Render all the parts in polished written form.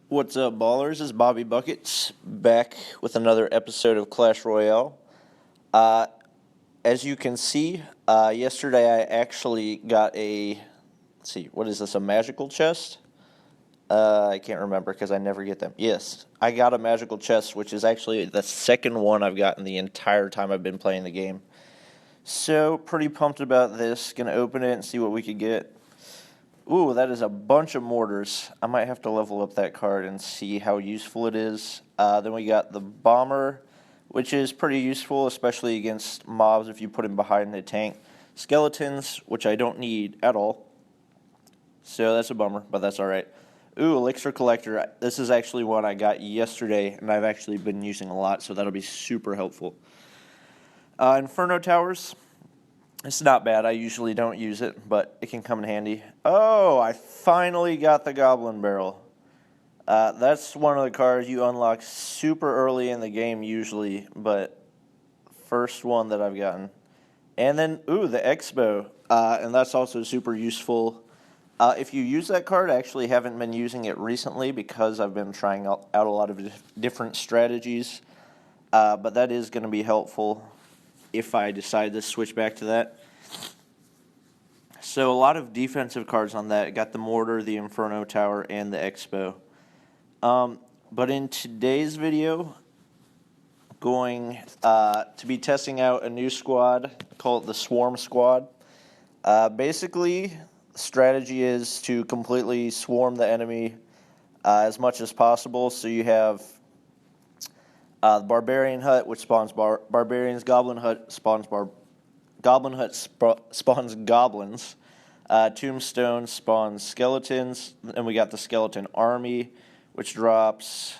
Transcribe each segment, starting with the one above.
What's up, ballers? It's Bobby Buckets back with another episode of Clash Royale. Uh, as you can see, yesterday I actually got let's see, what is this, a magical chest? I can't remember because I never get them. Yes, I got a magical chest, which is actually the second one I've gotten the entire time I've been playing the game. So, pretty pumped about this. Gonna open it and see what we could get. Ooh, that is a bunch of mortars. I might have to level up that card and see how useful it is. Then we got the bomber, which is pretty useful, especially against mobs if you put him behind the tank. Skeletons, which I don't need at all. So that's a bummer, but that's alright. Ooh, elixir collector. This is actually one I got yesterday, and I've actually been using a lot, so that'll be super helpful. Inferno towers. It's not bad. I usually don't use it, but it can come in handy. Oh, I finally got the Goblin Barrel. That's one of the cards you unlock super early in the game usually, but first one that I've gotten. And then, ooh, the Expo, and that's also super useful. If you use that card, I actually haven't been using it recently because I've been trying out a lot of different strategies, but that is going to be helpful if I decide to switch back to that. So a lot of defensive cards on that. Got the Mortar, the Inferno Tower, and the Expo. But in today's video, going to be testing out a new squad called the Swarm Squad. Basically, the strategy is to completely swarm the enemy as much as possible. So you have the Barbarian Hut, which spawns barbarians. Goblin Hut spawns spawns goblins. Tombstone spawns skeletons. And we got the Skeleton Army, which drops,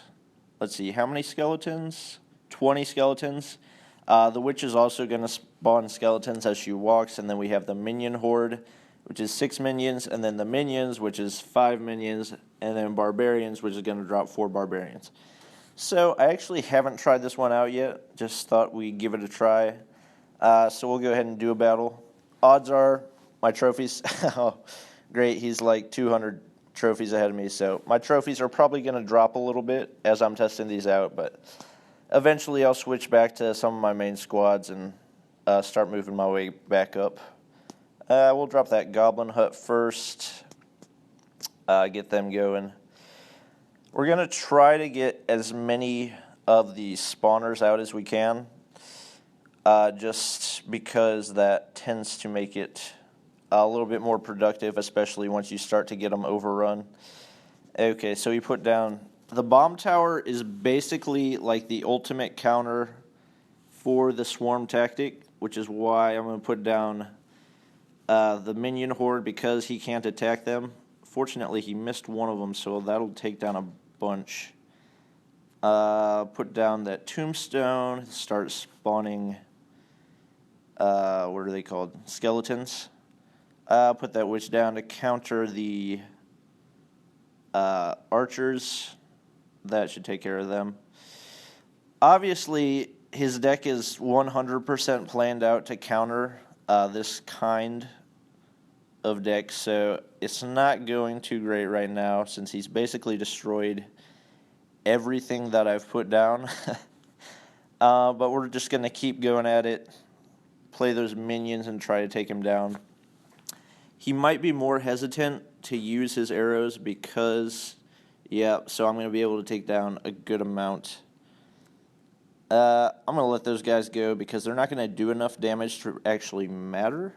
let's see, how many skeletons? 20 skeletons. The Witch is also going to spawn skeletons as she walks. And then we have the Minion Horde, which is 6 minions. And then the Minions, which is 5 minions. And then Barbarians, which is going to drop 4 barbarians. So I actually haven't tried this one out yet. Just thought we'd give it a try. So we'll go ahead and do a battle. Odds are my trophies. Oh, great. He's like 200 trophies ahead of me. So my trophies are probably going to drop a little bit as I'm testing these out. But eventually I'll switch back to some of my main squads and start moving my way back up. We'll drop that Goblin Hut first. Get them going. We're going to try to get as many of the spawners out as we can, just because that tends to make it a little bit more productive, especially once you start to get them overrun. Okay, so we put down... The bomb tower is basically like the ultimate counter for the swarm tactic, which is why I'm going to put down the minion horde because he can't attack them. Fortunately, he missed one of them, so that'll take down a bunch. Put down that tombstone, start spawning, what are they called? Skeletons. Put that witch down to counter the archers. That should take care of them. Obviously, his deck is 100% planned out to counter this kind of deck, so it's not going too great right now since he's basically destroyed everything that I've put down. But we're just going to keep going at it, play those minions and try to take him down. He might be more hesitant to use his arrows because, yeah, so I'm going to be able to take down a good amount. I'm going to let those guys go because they're not going to do enough damage to actually matter.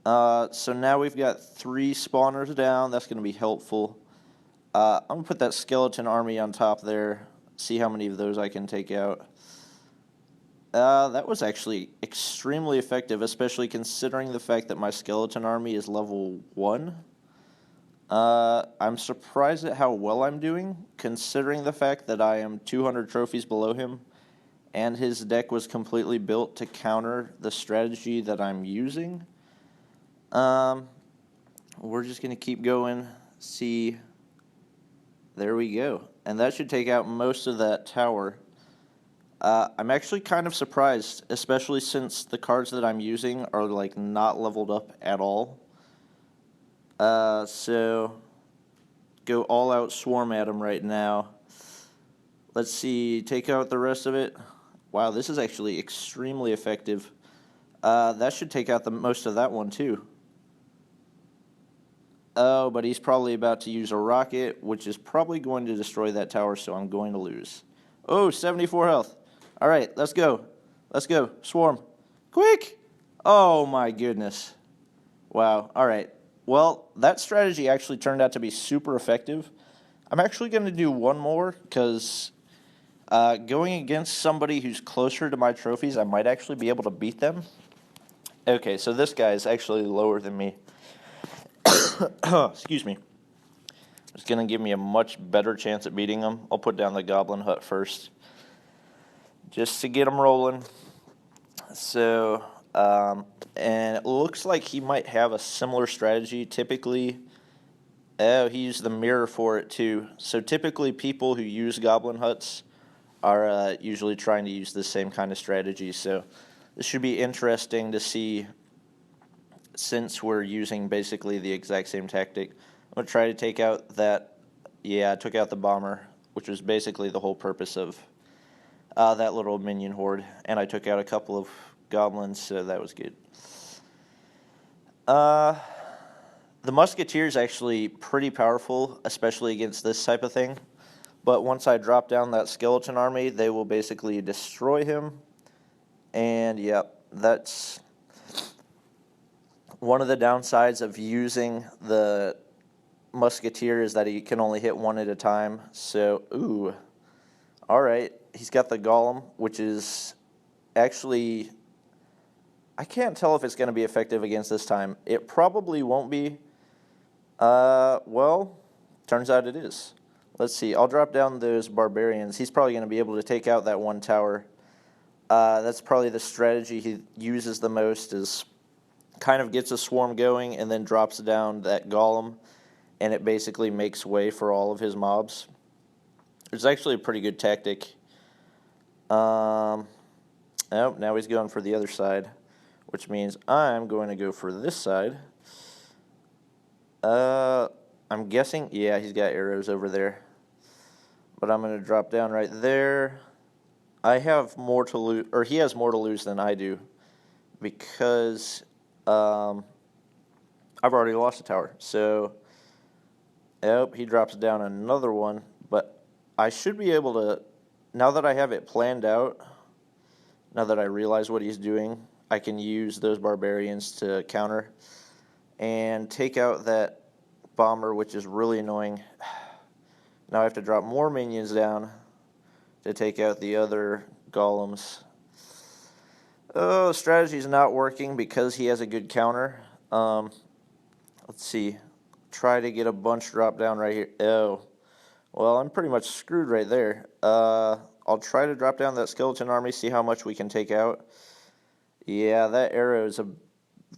So now we've got 3 spawners down. That's going to be helpful. I'm going to put that skeleton army on top there, see how many of those I can take out. That was actually extremely effective, especially considering the fact that my skeleton army is level 1. I'm surprised at how well I'm doing, considering the fact that I am 200 trophies below him, and his deck was completely built to counter the strategy that I'm using. We're just going to keep going, see. There we go. And that should take out most of that tower. I'm actually kind of surprised, especially since the cards that I'm using are like not leveled up at all. So go all out swarm at him right now. Let's see, take out the rest of it. Wow, this is actually extremely effective. That should take out the most of that one too. Oh, but he's probably about to use a rocket, which is probably going to destroy that tower, so I'm going to lose. Oh, 74 health. All right, let's go. Let's go. Swarm. Quick! Oh, my goodness. Wow. All right. Well, that strategy actually turned out to be super effective. I'm actually going to do one more because going against somebody who's closer to my trophies, I might actually be able to beat them. Okay, so this guy is actually lower than me. Excuse me. It's going to give me a much better chance at beating him. I'll put down the goblin hut first, just to get him rolling. So, and it looks like he might have a similar strategy. Typically, oh, he used the mirror for it too. So typically people who use goblin huts are usually trying to use the same kind of strategy. So this should be interesting to see, since we're using basically the exact same tactic. I'm going to try to take out that, yeah, I took out the bomber, which was basically the whole purpose of that little minion horde. And I took out a couple of goblins, so that was good. The musketeer is actually pretty powerful, especially against this type of thing. But once I drop down that skeleton army, they will basically destroy him. And, yep, that's one of the downsides of using the musketeer, is that he can only hit one at a time. So, ooh, all right. He's got the golem, which is actually, I can't tell if it's going to be effective against this time. It probably won't be. Well, turns out it is. Let's see. I'll drop down those barbarians. He's probably going to be able to take out that one tower. That's probably the strategy he uses the most, is kind of gets a swarm going and then drops down that golem, and it basically makes way for all of his mobs. It's actually a pretty good tactic. Oh, now he's going for the other side, which means I'm going to go for this side. I'm guessing, yeah, he's got arrows over there. But I'm going to drop down right there. I have more to lose, or he has more to lose than I do, because I've already lost a tower. So, yep, he drops down another one. But I should be able to, now that I have it planned out, now that I realize what he's doing, I can use those barbarians to counter and take out that bomber, which is really annoying. Now I have to drop more minions down to take out the other golems. Oh, the strategy's not working because he has a good counter. Let's see. Try to get a bunch drop down right here. Oh, well, I'm pretty much screwed right there. I'll try to drop down that skeleton army, see how much we can take out. Yeah, that arrow is a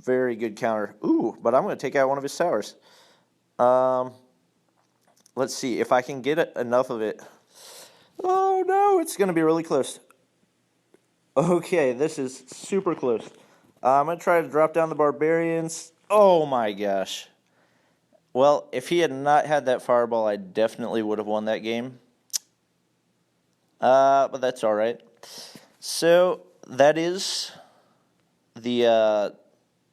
very good counter. Ooh, but I'm going to take out one of his towers. Let's see if I can get enough of it. Oh, no, it's going to be really close. Okay, this is super close. I'm going to try to drop down the barbarians. Oh, my gosh. Well, if he had not had that fireball, I definitely would have won that game. But that's all right. So that is the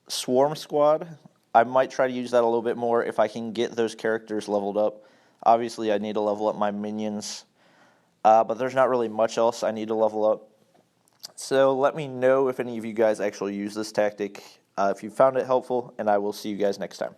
Swarm Squad. I might try to use that a little bit more if I can get those characters leveled up. Obviously, I need to level up my minions. But there's not really much else I need to level up. So let me know if any of you guys actually use this tactic, if you found it helpful, and I will see you guys next time.